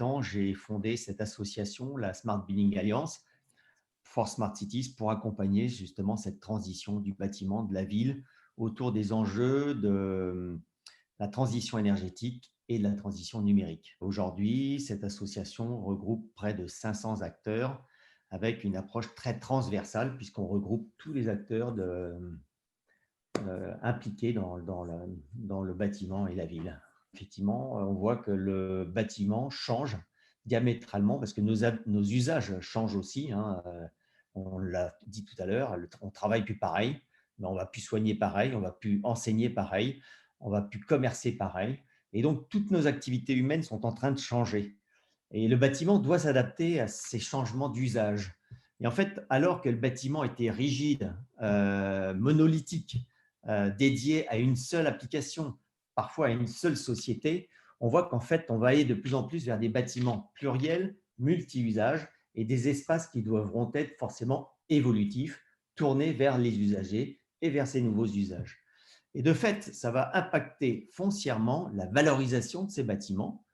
8 ans, j'ai fondé cette association, la Smart Building Alliance, for Smart Cities, pour accompagner justement cette transition du bâtiment, de la ville, autour des enjeux de la transition énergétique et de la transition numérique. Aujourd'hui, cette association regroupe près de 500 acteurs avec une approche très transversale puisqu'on regroupe tous les acteurs impliqués dans le bâtiment et la ville. Effectivement, on voit que le bâtiment change diamétralement parce que nos usages changent aussi, hein. On l'a dit tout à l'heure, on ne travaille plus pareil, mais on ne va plus soigner pareil, on ne va plus enseigner pareil, on ne va plus commercer pareil. Et donc, toutes nos activités humaines sont en train de changer. Et le bâtiment doit s'adapter à ces changements d'usage. Et en fait, alors que le bâtiment était rigide, monolithique, dédié à une seule application, parfois à une seule société, on voit qu'en fait, on va aller de plus en plus vers des bâtiments pluriels, multi-usages et des espaces qui devront être forcément évolutifs, tournés vers les usagers et vers ces nouveaux usages. Et de fait, ça va impacter foncièrement la valorisation de ces bâtiments,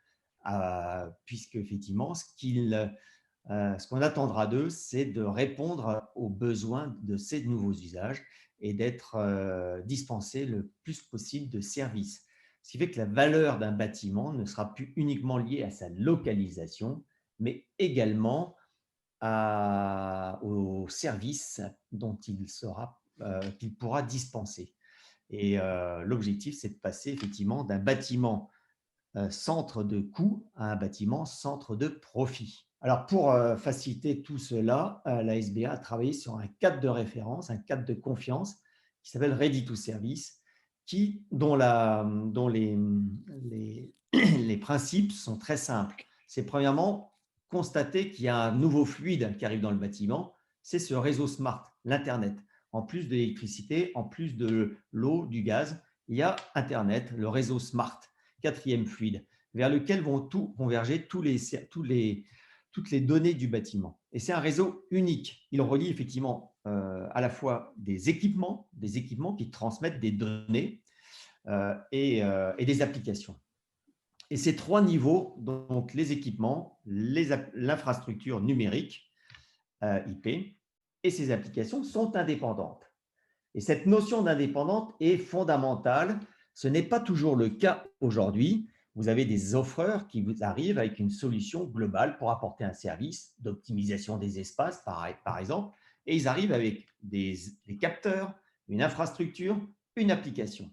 puisque effectivement, ce qu'on attendra d'eux, c'est de répondre aux besoins de ces nouveaux usages et d'être dispensés le plus possible de services. Ce qui fait que la valeur d'un bâtiment ne sera plus uniquement liée à sa localisation, mais également aux services dont qu'il pourra dispenser. Et l'objectif, c'est de passer effectivement d'un bâtiment centre de coût à un bâtiment centre de profit. Alors, pour faciliter tout cela, la SBA a travaillé sur un cadre de référence, un cadre de confiance qui s'appelle Ready to Service, dont les principes sont très simples. C'est premièrement constater qu'il y a un nouveau fluide qui arrive dans le bâtiment, c'est ce réseau smart, l'Internet. En plus de l'électricité, en plus de l'eau, du gaz, il y a Internet, le réseau smart, quatrième fluide, vers lequel vont converger toutes les données du bâtiment. Et c'est un réseau unique. Il relie effectivement à la fois des équipements qui transmettent des données et des applications. Et ces trois niveaux, donc les équipements, l'infrastructure numérique, IP, et ces applications sont indépendantes. Et cette notion d'indépendante est fondamentale. Ce n'est pas toujours le cas aujourd'hui. Vous avez des offreurs qui vous arrivent avec une solution globale pour apporter un service d'optimisation des espaces, par exemple, et ils arrivent avec des capteurs, une infrastructure, une application.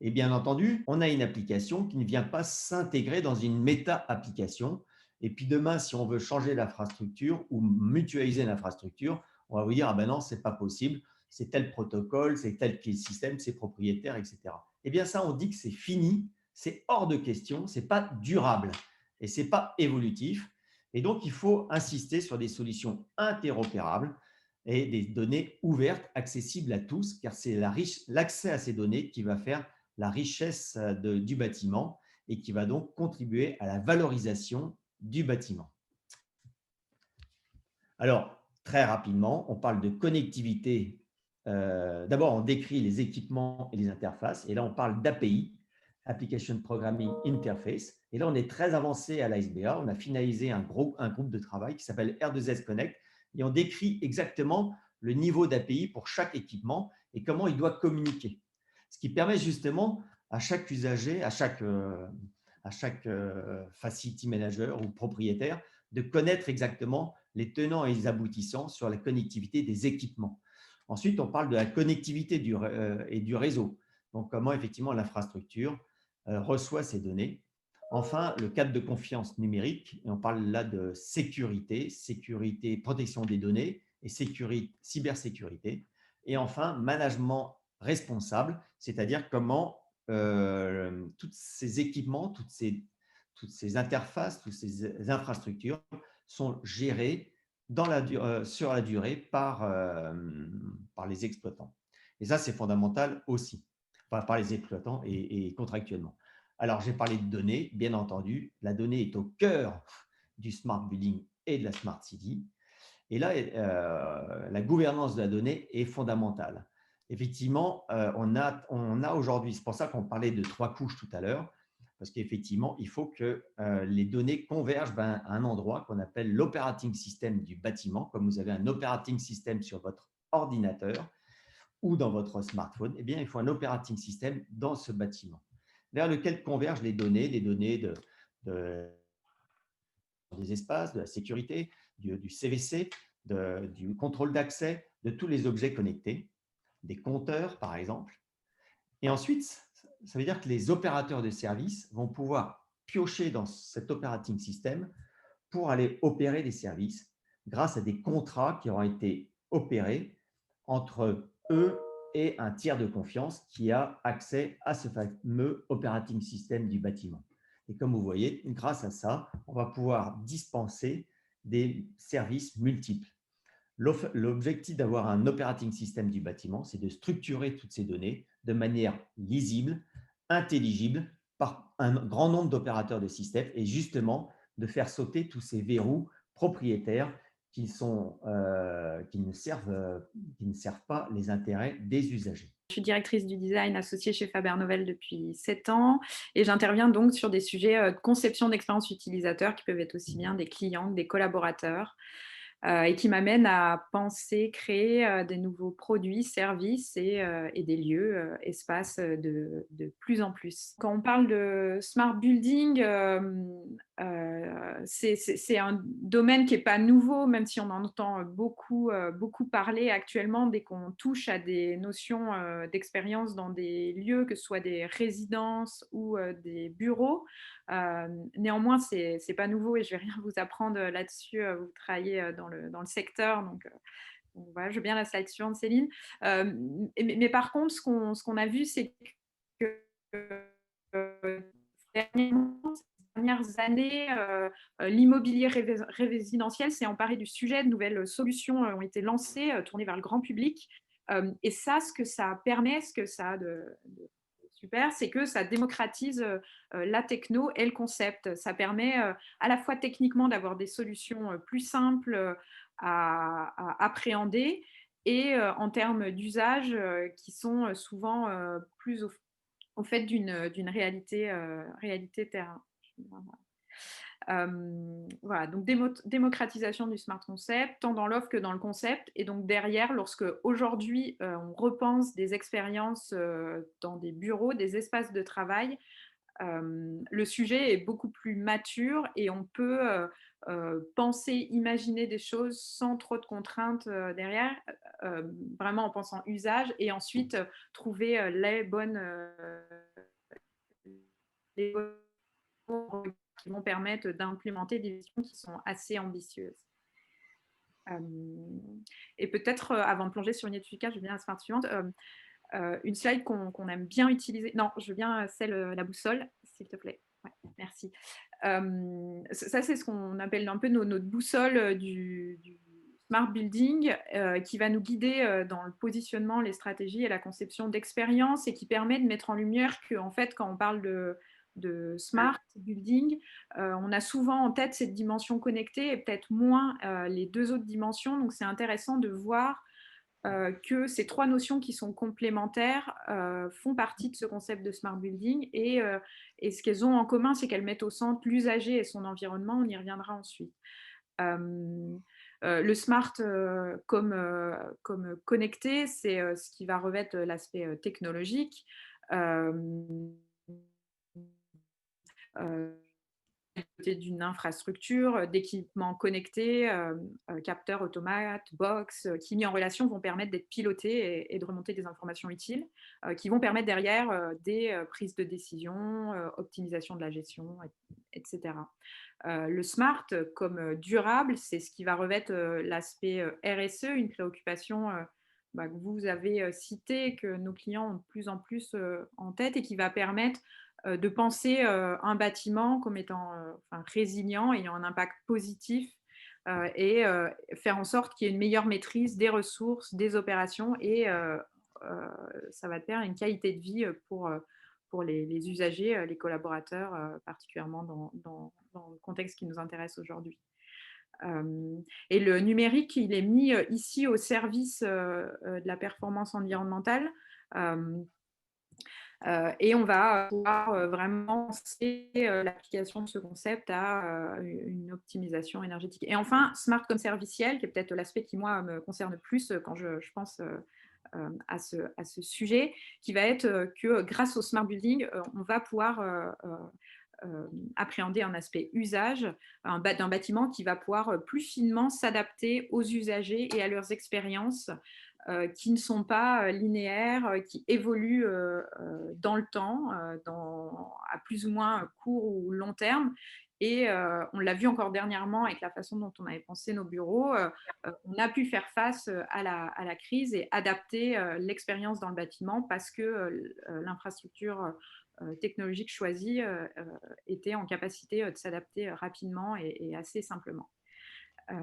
Et bien entendu, on a une application qui ne vient pas s'intégrer dans une méta-application. Et puis demain, si on veut changer l'infrastructure ou mutualiser l'infrastructure, on va vous dire, ah ben non, ce n'est pas possible, c'est tel protocole, c'est tel système, c'est propriétaire, etc. Eh bien ça, on dit que c'est fini, c'est hors de question, ce n'est pas durable et ce n'est pas évolutif. Et donc, il faut insister sur des solutions interopérables et des données ouvertes, accessibles à tous, car c'est l'accès à ces données qui va faire la richesse du bâtiment et qui va donc contribuer à la valorisation du bâtiment. Alors, très rapidement, on parle de connectivité. D'abord, on décrit les équipements et les interfaces. Et là, on parle d'API, Application Programming Interface. Et là, on est très avancé à la SBA. On a finalisé un groupe de travail qui s'appelle R2S Connect. Et on décrit exactement le niveau d'API pour chaque équipement et comment il doit communiquer. Ce qui permet justement à chaque usager, à chaque facility manager ou propriétaire de connaître exactement les tenants et les aboutissants sur la connectivité des équipements. Ensuite, on parle de la connectivité et du réseau. Donc, comment effectivement l'infrastructure reçoit ces données. Enfin, le cadre de confiance numérique. Et on parle là de sécurité, protection des données et cybersécurité. Et enfin, management responsable, c'est-à-dire comment tous ces équipements, toutes ces interfaces, toutes ces infrastructures sont gérées sur la durée par les exploitants. Et ça, c'est fondamental aussi, par les exploitants et contractuellement. Alors, j'ai parlé de données, bien entendu. La donnée est au cœur du smart building et de la smart city. Et là, la gouvernance de la donnée est fondamentale. Effectivement, on a aujourd'hui, c'est pour ça qu'on parlait de 3 couches tout à l'heure, parce qu'effectivement, il faut que les données convergent à un endroit qu'on appelle l'operating system du bâtiment. Comme vous avez un operating system sur votre ordinateur ou dans votre smartphone, eh bien, il faut un operating system dans ce bâtiment vers lequel convergent les données des espaces, de la sécurité, du CVC, du contrôle d'accès, de tous les objets connectés, des compteurs, par exemple. Et ensuite, ça veut dire que les opérateurs de services vont pouvoir piocher dans cet operating system pour aller opérer des services grâce à des contrats qui auront été opérés entre eux et un tiers de confiance qui a accès à ce fameux operating system du bâtiment. Et comme vous voyez, grâce à ça, on va pouvoir dispenser des services multiples. L'objectif d'avoir un operating system du bâtiment, c'est de structurer toutes ces données de manière lisible, intelligible par un grand nombre d'opérateurs de système et justement de faire sauter tous ces verrous propriétaires qui ne servent pas les intérêts des usagers. Je suis directrice du design associée chez Faber Novel depuis 7 ans et j'interviens donc sur des sujets de conception d'expérience utilisateur qui peuvent être aussi bien des clients que des collaborateurs. Et qui m'amène à penser, créer des nouveaux produits, services et des lieux, espaces de plus en plus. Quand on parle de smart building, c'est un domaine qui n'est pas nouveau, même si on en entend beaucoup parler actuellement dès qu'on touche à des notions d'expérience dans des lieux, que ce soit des résidences ou des bureaux. Néanmoins, c'est pas nouveau et je vais rien vous apprendre là-dessus. Vous travaillez dans le secteur, donc voilà, je veux bien la slide suivante, Céline. Mais par contre, ce qu'on a vu, c'est que ces dernières années, l'immobilier résidentiel s'est emparé du sujet. De nouvelles solutions ont été lancées, tournées vers le grand public. Et ça, ce que ça permet, ce que ça a de super, c'est que ça démocratise la techno et le concept. Ça permet à la fois techniquement d'avoir des solutions plus simples à appréhender et en termes d'usage qui sont souvent plus au fait d'une réalité terrain. Voilà, donc démocratisation du smart concept, tant dans l'offre que dans le concept. Et donc derrière, lorsque aujourd'hui on repense des expériences dans des bureaux, des espaces de travail, le sujet est beaucoup plus mature et on peut penser, imaginer des choses sans trop de contraintes derrière, vraiment en pensant usage et ensuite trouver les bonnes qui vont permettre d'implémenter des visions qui sont assez ambitieuses. Et peut-être, avant de plonger sur une étude efficace, je veux bien la slide suivante. Une slide qu'on aime bien utiliser. Non, je veux bien celle, la boussole, s'il te plaît. Ouais, merci. Ça, c'est ce qu'on appelle un peu notre boussole du smart building, qui va nous guider dans le positionnement, les stratégies et la conception d'expériences et qui permet de mettre en lumière que, en fait, quand on parle de smart building, on a souvent en tête cette dimension connectée et peut-être moins les deux autres dimensions. Donc, c'est intéressant de voir que ces trois notions qui sont complémentaires font partie de ce concept de smart building et ce qu'elles ont en commun, c'est qu'elles mettent au centre l'usager et son environnement. On y reviendra ensuite. Le smart comme connecté, c'est ce qui va revêtre l'aspect technologique. D'une infrastructure, d'équipements connectés, capteurs, automates, box, qui mis en relation vont permettre d'être pilotés et de remonter des informations utiles, qui vont permettre derrière des prises de décision, optimisation de la gestion, etc. Le smart comme durable, c'est ce qui va revêtre l'aspect RSE, une préoccupation que vous avez citée, que nos clients ont de plus en plus en tête et qui va permettre de penser un bâtiment comme étant résilient, ayant un impact positif et faire en sorte qu'il y ait une meilleure maîtrise des ressources, des opérations et ça va faire une qualité de vie pour les usagers, les collaborateurs, particulièrement dans le contexte qui nous intéresse aujourd'hui. Et le numérique, il est mis ici au service de la performance environnementale. Et on va pouvoir vraiment lancer l'application de ce concept à une optimisation énergétique. Et enfin, smart comme serviciel, qui est peut-être l'aspect qui, moi, me concerne plus quand je pense à ce sujet, qui va être que grâce au smart building, on va pouvoir appréhender un aspect usage d'un bâtiment qui va pouvoir plus finement s'adapter aux usagers et à leurs expériences qui ne sont pas linéaires, qui évoluent dans le temps, à plus ou moins court ou long terme. Et on l'a vu encore dernièrement avec la façon dont on avait pensé nos bureaux, on a pu faire face à la crise et adapter l'expérience dans le bâtiment parce que l'infrastructure technologique choisie était en capacité de s'adapter rapidement et assez simplement. Euh,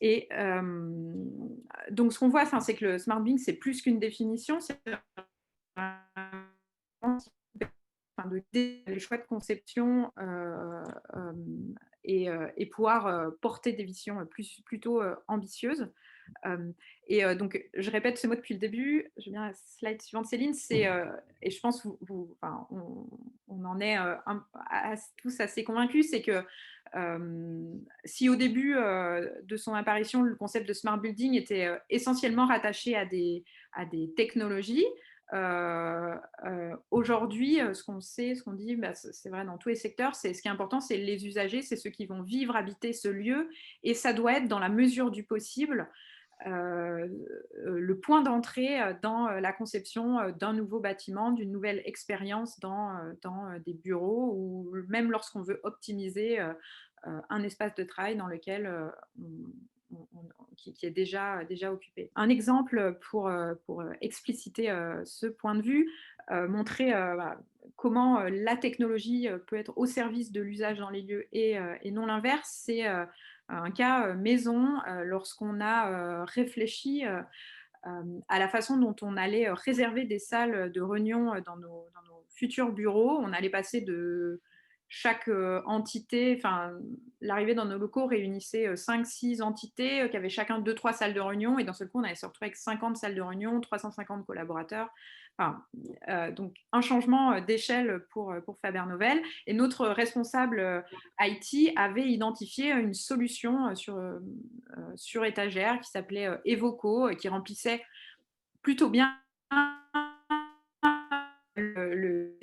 et donc, ce qu'on voit, c'est que le smart building, c'est plus qu'une définition, c'est les choix de conception et pouvoir porter des visions plutôt ambitieuses. Donc, je répète ce mot depuis le début. Je viens à la slide suivante, Céline. Et je pense enfin, on en est tous assez convaincus, c'est que si au début de son apparition, le concept de smart building était essentiellement rattaché à des technologies, aujourd'hui, ce qu'on sait, ce qu'on dit, bah, c'est vrai dans tous les secteurs, ce qui est important, c'est les usagers, c'est ceux qui vont vivre, habiter ce lieu, et ça doit être dans la mesure du possible le point d'entrée dans la conception d'un nouveau bâtiment, d'une nouvelle expérience dans des bureaux, ou même lorsqu'on veut optimiser un espace de travail dans lequel qui est déjà occupé. Un exemple pour expliciter ce point de vue, montrer comment la technologie peut être au service de l'usage dans les lieux et non l'inverse, c'est un cas maison lorsqu'on a réfléchi à la façon dont on allait réserver des salles de réunion dans nos futurs bureaux. On allait passer de chaque entité, enfin, l'arrivée dans nos locaux réunissait 5-6 entités qui avaient chacun 2-3 salles de réunion, et d'un seul coup, on allait se retrouver avec 50 salles de réunion, 350 collaborateurs. Enfin, donc, un changement d'échelle pour Faber-Novel. Et notre responsable IT avait identifié une solution sur étagère qui s'appelait Evoco, qui remplissait plutôt bien le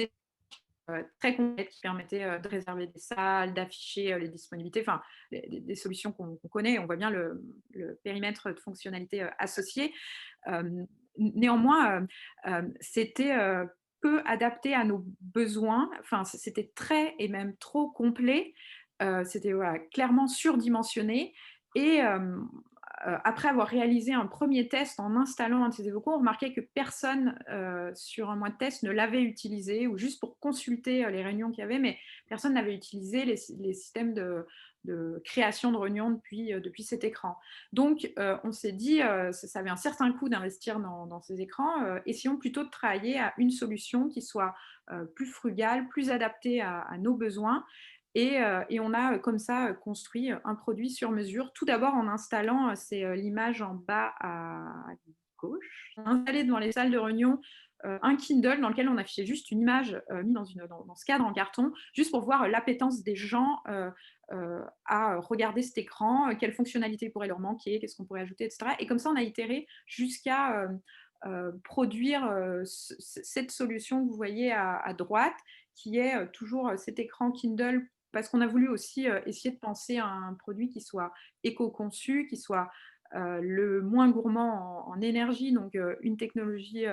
très complète qui permettait de réserver des salles, d'afficher les disponibilités, enfin des solutions qu'on connaît. On voit bien le périmètre de fonctionnalité associé. Néanmoins, c'était peu adapté à nos besoins. Enfin, c'était très et même trop complet. C'était clairement surdimensionné. Et après avoir réalisé un premier test en installant un de ces évocos, on remarquait que personne sur un mois de test ne l'avait utilisé, ou juste pour consulter les réunions qu'il y avait, mais personne n'avait utilisé les systèmes de création de réunions depuis cet écran. Donc, on s'est dit, ça avait un certain coût d'investir dans ces écrans, essayons plutôt de travailler à une solution qui soit plus frugale, plus adaptée à nos besoins. Et on a comme ça construit un produit sur mesure, tout d'abord en installant, c'est l'image en bas à gauche, on a installé devant les salles de réunion un Kindle dans lequel on affichait juste une image mise dans ce cadre en carton, juste pour voir l'appétence des gens à regarder cet écran, quelles fonctionnalités pourraient leur manquer, qu'est-ce qu'on pourrait ajouter, etc. Et comme ça, on a itéré jusqu'à produire cette solution que vous voyez à droite, qui est toujours cet écran Kindle, parce qu'on a voulu aussi essayer de penser à un produit qui soit éco-conçu, qui soit le moins gourmand en énergie, donc une technologie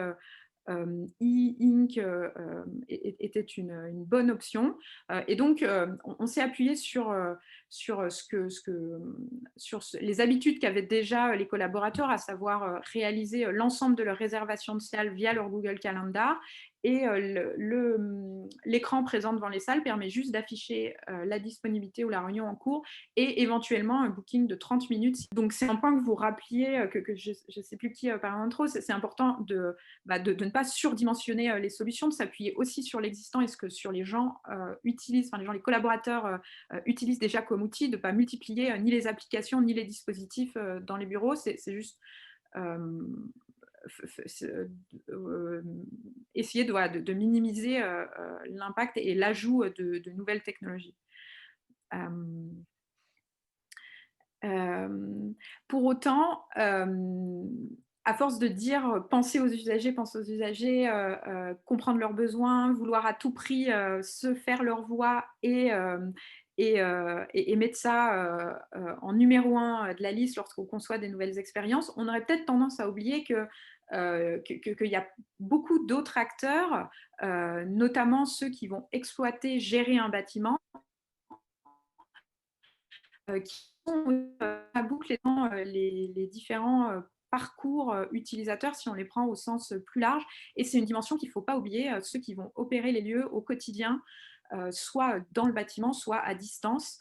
e-ink était une bonne option. Et donc, on s'est appuyé sur les habitudes qu'avaient déjà les collaborateurs, à savoir réaliser l'ensemble de leurs réservations de salles via leur Google Calendar. Et l'écran présent devant les salles permet juste d'afficher la disponibilité ou la réunion en cours, et éventuellement un booking de 30 minutes. Donc, c'est un point que vous rappeliez, que je ne sais plus qui par l'intro, c'est important de ne pas surdimensionner les solutions, de s'appuyer aussi sur l'existant et ce que les gens utilisent, enfin les collaborateurs utilisent déjà comme outil, de ne pas multiplier ni les applications ni les dispositifs dans les bureaux. C'est juste essayer de minimiser l'impact et l'ajout de nouvelles technologies. Euh, pour autant, à force de dire penser aux usagers, comprendre leurs besoins, vouloir à tout prix se faire leur voix et mettre ça en numéro un de la liste lorsqu'on conçoit des nouvelles expériences, on aurait peut-être tendance à oublier qu'il y a beaucoup d'autres acteurs, notamment ceux qui vont exploiter, gérer un bâtiment, qui sont à boucle dans les différents parcours utilisateurs, si on les prend au sens plus large. Et c'est une dimension qu'il ne faut pas oublier, ceux qui vont opérer les lieux au quotidien, soit dans le bâtiment, soit à distance.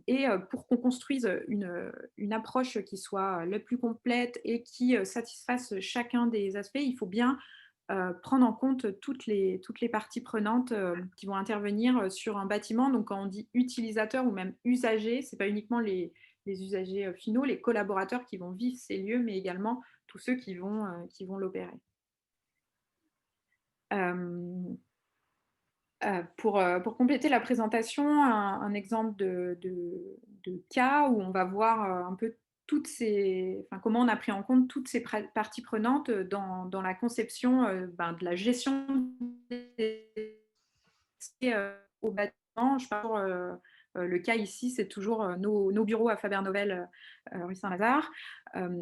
Et pour qu'on construise une approche qui soit la plus complète et qui satisfasse chacun des aspects, il faut bien prendre en compte toutes les parties prenantes qui vont intervenir sur un bâtiment. Donc, quand on dit utilisateur ou même usager, ce n'est pas uniquement les usagers finaux, les collaborateurs qui vont vivre ces lieux, mais également tous ceux qui vont l'opérer. Pour compléter la présentation, un exemple de cas où on va voir un peu comment on a pris en compte toutes ces parties prenantes dans la conception de la gestion des au bâtiment. Je parle le cas ici, c'est toujours nos bureaux à Faber-Novel, rue Saint-Lazare,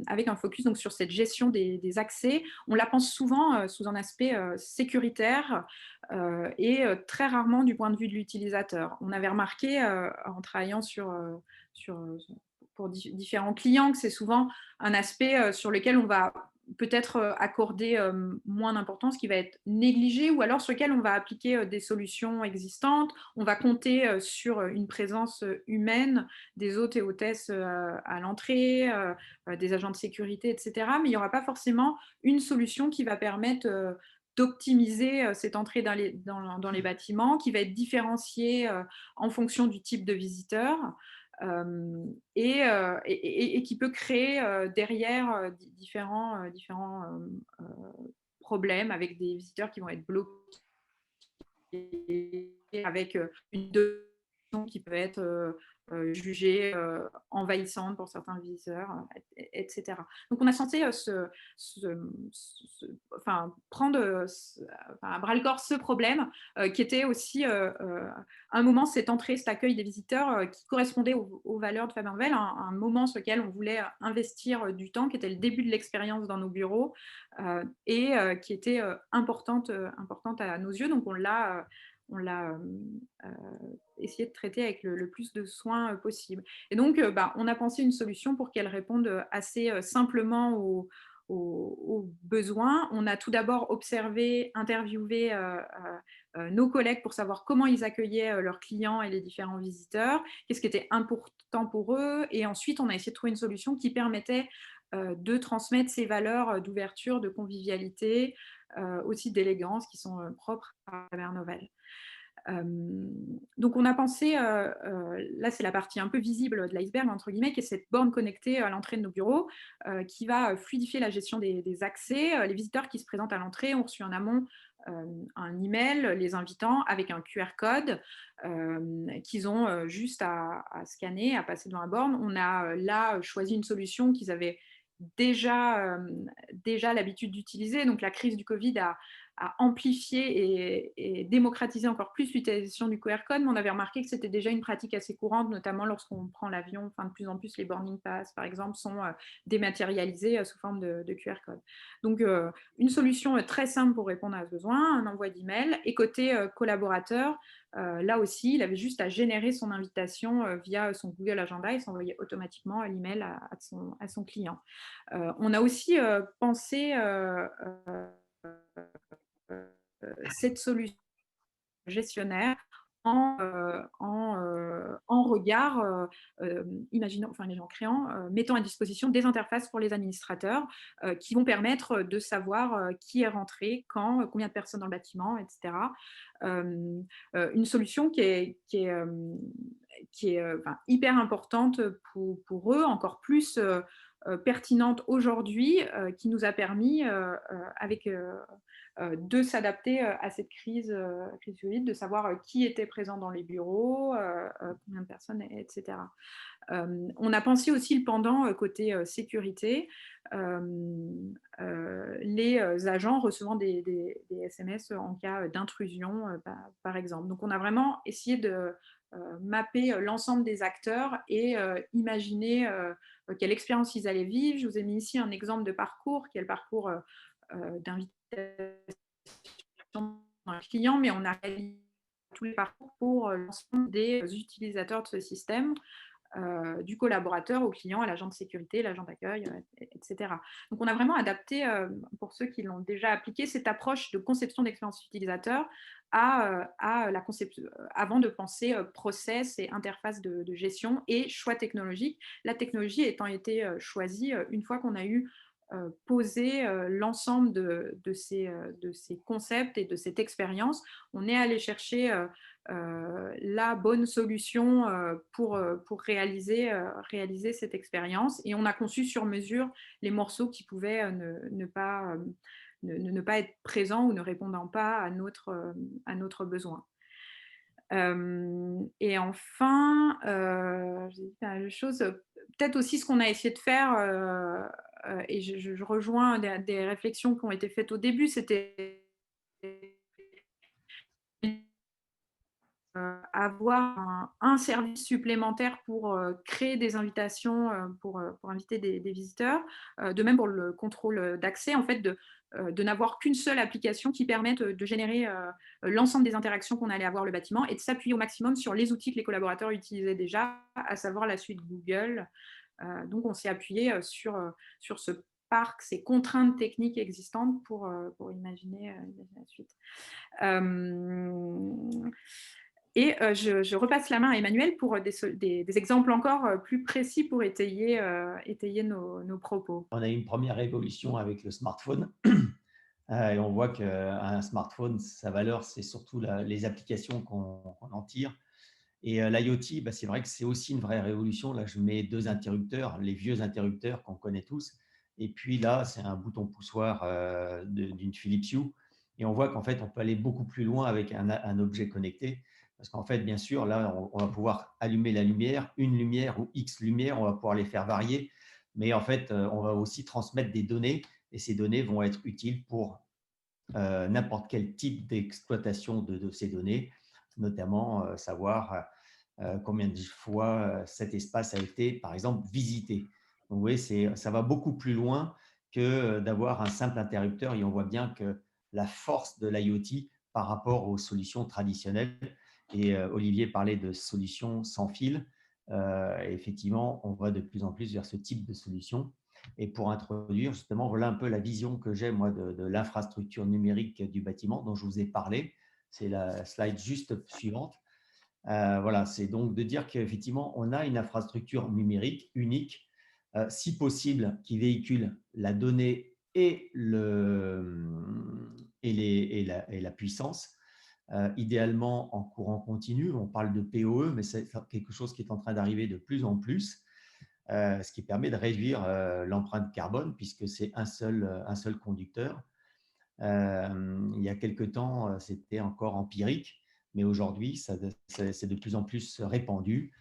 avec un focus donc sur cette gestion des accès. On la pense souvent sous un aspect sécuritaire et très rarement du point de vue de l'utilisateur. On avait remarqué en travaillant pour différents clients que c'est souvent un aspect sur lequel on va peut-être accorder moins d'importance, qui va être négligé, ou alors sur lequel on va appliquer des solutions existantes. On va compter sur une présence humaine des hôtes et hôtesses à l'entrée, des agents de sécurité, etc. Mais il n'y aura pas forcément une solution qui va permettre d'optimiser cette entrée dans les bâtiments, qui va être différenciée en fonction du type de visiteur. Et qui peut créer derrière différents problèmes avec des visiteurs qui vont être bloqués, avec une demande qui peut être jugée envahissante pour certains visiteurs, etc. Donc on a senti prendre à bras-le-corps ce problème qui était aussi un moment, cette entrée, cet accueil des visiteurs qui correspondait aux valeurs de Faber-Novel, un moment sur lequel on voulait investir du temps, qui était le début de l'expérience dans nos bureaux et qui était importante à nos yeux. Donc on l'a essayé de traiter avec le plus de soins possible. Et donc, on a pensé une solution pour qu'elle réponde assez simplement aux besoins. On a tout d'abord observé, interviewé nos collègues pour savoir comment ils accueillaient leurs clients et les différents visiteurs, qu'est-ce qui était important pour eux. Et ensuite, on a essayé de trouver une solution qui permettait de transmettre ces valeurs d'ouverture, de convivialité, aussi d'élégance qui sont propres à Faber-Novel. Donc on a pensé, là c'est la partie un peu visible de l'iceberg entre guillemets, qui est cette borne connectée à l'entrée de nos bureaux qui va fluidifier la gestion des accès. Les visiteurs qui se présentent à l'entrée ont reçu en amont un email les invitant avec un QR code qu'ils ont juste à scanner, à passer devant la borne. On a là choisi une solution qu'ils avaient déjà l'habitude d'utiliser. Donc la crise du Covid a amplifié et démocratisé encore plus l'utilisation du QR code, mais on avait remarqué que c'était déjà une pratique assez courante, notamment lorsqu'on prend l'avion. Enfin, de plus en plus, les boarding pass, par exemple, sont dématérialisés sous forme de QR code. Donc, une solution très simple pour répondre à ce besoin, un envoi d'email. Et côté collaborateur, là aussi, il avait juste à générer son invitation via son Google Agenda et s'envoyer automatiquement l'email à son client. On a aussi pensé cette solution gestionnaire en regard, en créant, mettant à disposition des interfaces pour les administrateurs qui vont permettre de savoir qui est rentré, quand, combien de personnes dans le bâtiment, etc. Une solution qui est enfin, hyper importante pour eux, encore plus pertinente aujourd'hui, qui nous a permis, avec, de s'adapter à cette crise Covid, de savoir qui était présent dans les bureaux, combien de personnes, etc. On a pensé aussi le pendant côté sécurité, les agents recevant des SMS en cas d'intrusion, par exemple. Donc, on a vraiment essayé de mapper l'ensemble des acteurs et imaginer quelle expérience ils allaient vivre. Je vous ai mis ici un exemple de parcours, qui est le parcours d'invitation d'un client, mais on a réalisé tous les parcours pour l'ensemble des utilisateurs de ce système, du collaborateur au client, à l'agent de sécurité, l'agent d'accueil, etc. Donc, on a vraiment adapté, pour ceux qui l'ont déjà appliqué, cette approche de conception d'expérience utilisateur à la conception, avant de penser process et interface de gestion et choix technologique. La technologie étant été choisie une fois qu'on a eu posé l'ensemble de ces concepts et de cette expérience. On est allé chercher la bonne solution pour réaliser cette expérience. Et on a conçu sur mesure les morceaux qui pouvaient ne pas être présents ou ne répondant pas à notre besoin. Et enfin, j'ai dit pas mal de choses. Peut-être aussi ce qu'on a essayé de faire, et je rejoins des réflexions qui ont été faites au début, c'était avoir un service supplémentaire pour créer des invitations, pour inviter des visiteurs. De même pour le contrôle d'accès, en fait, de n'avoir qu'une seule application qui permette de générer l'ensemble des interactions qu'on allait avoir le bâtiment et de s'appuyer au maximum sur les outils que les collaborateurs utilisaient déjà, à savoir la suite Google. Donc, on s'est appuyé sur ce parc, ces contraintes techniques existantes pour imaginer la suite. Et je repasse la main à Emmanuel pour des exemples encore plus précis pour étayer nos propos. On a eu une première évolution avec le smartphone. Et on voit qu'un smartphone, sa valeur, c'est surtout les applications qu'on en tire. Et l'IoT, c'est vrai que c'est aussi une vraie révolution. Là, je mets 2 interrupteurs, les vieux interrupteurs qu'on connaît tous. Et puis là, c'est un bouton poussoir d'une Philips Hue. Et on voit qu'en fait, on peut aller beaucoup plus loin avec un objet connecté. Parce qu'en fait, bien sûr, là, on va pouvoir allumer la lumière, une lumière ou X lumières, on va pouvoir les faire varier. Mais en fait, on va aussi transmettre des données et ces données vont être utiles pour n'importe quel type d'exploitation de ces données, notamment savoir combien de fois cet espace a été, par exemple, visité. Donc, vous voyez, ça va beaucoup plus loin que d'avoir un simple interrupteur et on voit bien que la force de l'IoT par rapport aux solutions traditionnelles, et Olivier parlait de solutions sans fil, effectivement, on va de plus en plus vers ce type de solution. Et pour introduire justement, voilà un peu la vision que j'ai moi de l'infrastructure numérique du bâtiment dont je vous ai parlé. C'est la slide juste suivante. Voilà, c'est donc de dire qu'effectivement, on a une infrastructure numérique unique, si possible, qui véhicule la donnée et la puissance, idéalement en courant continu. On parle de PoE, mais c'est quelque chose qui est en train d'arriver de plus en plus. Ce qui permet de réduire l'empreinte carbone puisque c'est un seul conducteur. Il y a quelque temps, c'était encore empirique, mais aujourd'hui, c'est de plus en plus répandu.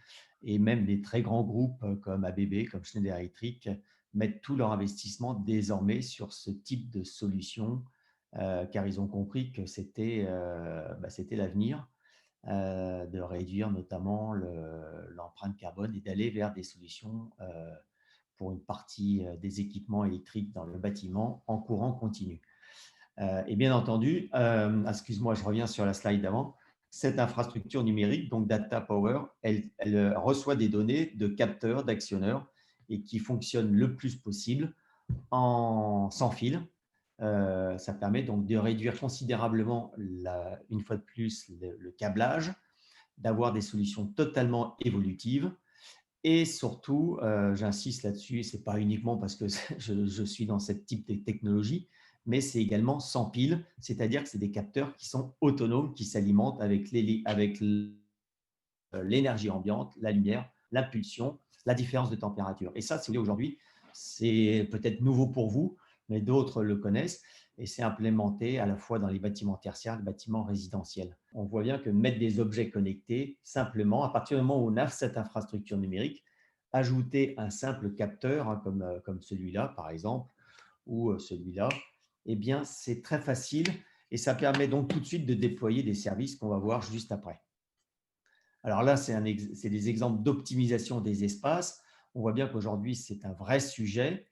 Et même des très grands groupes comme ABB, comme Schneider Electric, mettent tout leur investissement désormais sur ce type de solution, car ils ont compris que c'était l'avenir. De réduire notamment l'empreinte carbone et d'aller vers des solutions pour une partie des équipements électriques dans le bâtiment en courant continu. Et bien entendu, excuse-moi, je reviens sur la slide d'avant, cette infrastructure numérique, donc Data Power, elle reçoit des données de capteurs, d'actionneurs et qui fonctionnent le plus possible sans fil. Ça permet donc de réduire considérablement, une fois de plus, le câblage, d'avoir des solutions totalement évolutives. Et surtout, j'insiste là-dessus, ce n'est pas uniquement parce que je suis dans ce type de technologie, mais c'est également sans pile, c'est-à-dire que c'est des capteurs qui sont autonomes, qui s'alimentent avec l'énergie ambiante, la lumière, l'impulsion, la différence de température. Et ça, si vous voulez, aujourd'hui, c'est peut-être nouveau pour vous, mais d'autres le connaissent et c'est implémenté à la fois dans les bâtiments tertiaires, les bâtiments résidentiels. On voit bien que mettre des objets connectés, simplement, à partir du moment où on a cette infrastructure numérique, ajouter un simple capteur, hein, comme celui-là, par exemple, ou celui-là, eh bien, c'est très facile et ça permet donc tout de suite de déployer des services qu'on va voir juste après. Alors là, c'est des exemples d'optimisation des espaces. On voit bien qu'aujourd'hui, c'est un vrai sujet.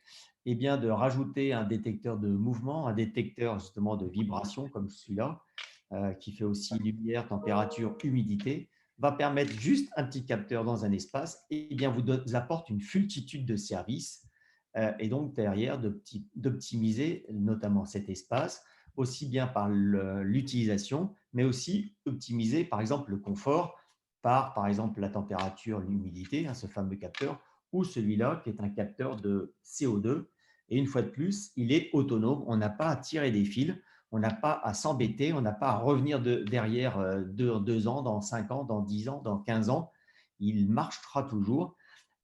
Eh bien, de rajouter un détecteur de mouvement, un détecteur justement de vibration comme celui-là, qui fait aussi lumière, température, humidité, va permettre juste un petit capteur dans un espace et bien vous apporte une multitude de services et donc derrière d'optimiser notamment cet espace aussi bien par l'utilisation, mais aussi optimiser par exemple le confort par exemple la température, l'humidité, hein, ce fameux capteur, ou celui-là qui est un capteur de CO2. Et une fois de plus, il est autonome. On n'a pas à tirer des fils, on n'a pas à s'embêter, on n'a pas à revenir derrière 2 ans, dans 5 ans, dans 10 ans, dans 15 ans. Il marchera toujours.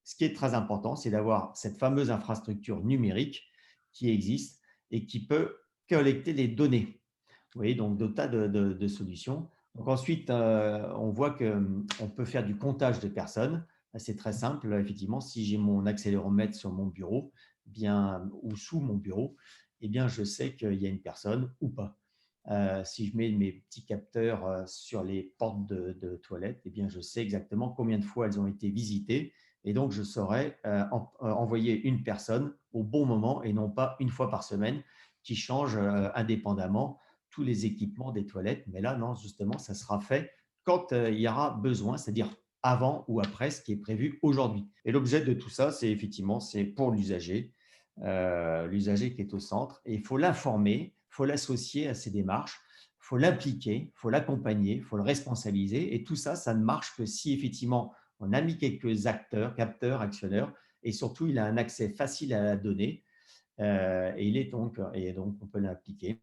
Ce qui est très important, c'est d'avoir cette fameuse infrastructure numérique qui existe et qui peut collecter les données. Vous voyez, donc de tas de solutions. Donc ensuite, on voit qu'on peut faire du comptage de personnes. C'est très simple. Effectivement, si j'ai mon accéléromètre sur mon bureau, bien, ou sous mon bureau, eh bien, je sais qu'il y a une personne ou pas. Si je mets mes petits capteurs sur les portes de toilettes, eh bien, je sais exactement combien de fois elles ont été visitées. Et donc, je saurais envoyer une personne au bon moment et non pas une fois par semaine qui change indépendamment tous les équipements des toilettes. Mais là, non, justement, ça sera fait quand il y aura besoin, c'est-à-dire avant ou après ce qui est prévu aujourd'hui. Et l'objet de tout ça, c'est effectivement, c'est pour l'usager qui est au centre. Et il faut l'informer, il faut l'associer à ses démarches, il faut l'impliquer, il faut l'accompagner, il faut le responsabiliser. Et tout ça, ça ne marche que si effectivement on a mis quelques acteurs, capteurs, actionneurs, et surtout il a un accès facile à la donnée. Et donc on peut l'appliquer.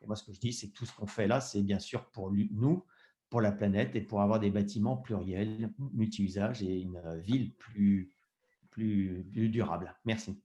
Et moi, ce que je dis, c'est que tout ce qu'on fait là, c'est bien sûr pour nous, pour la planète et pour avoir des bâtiments pluriels, multi-usages et une ville plus durable. Merci.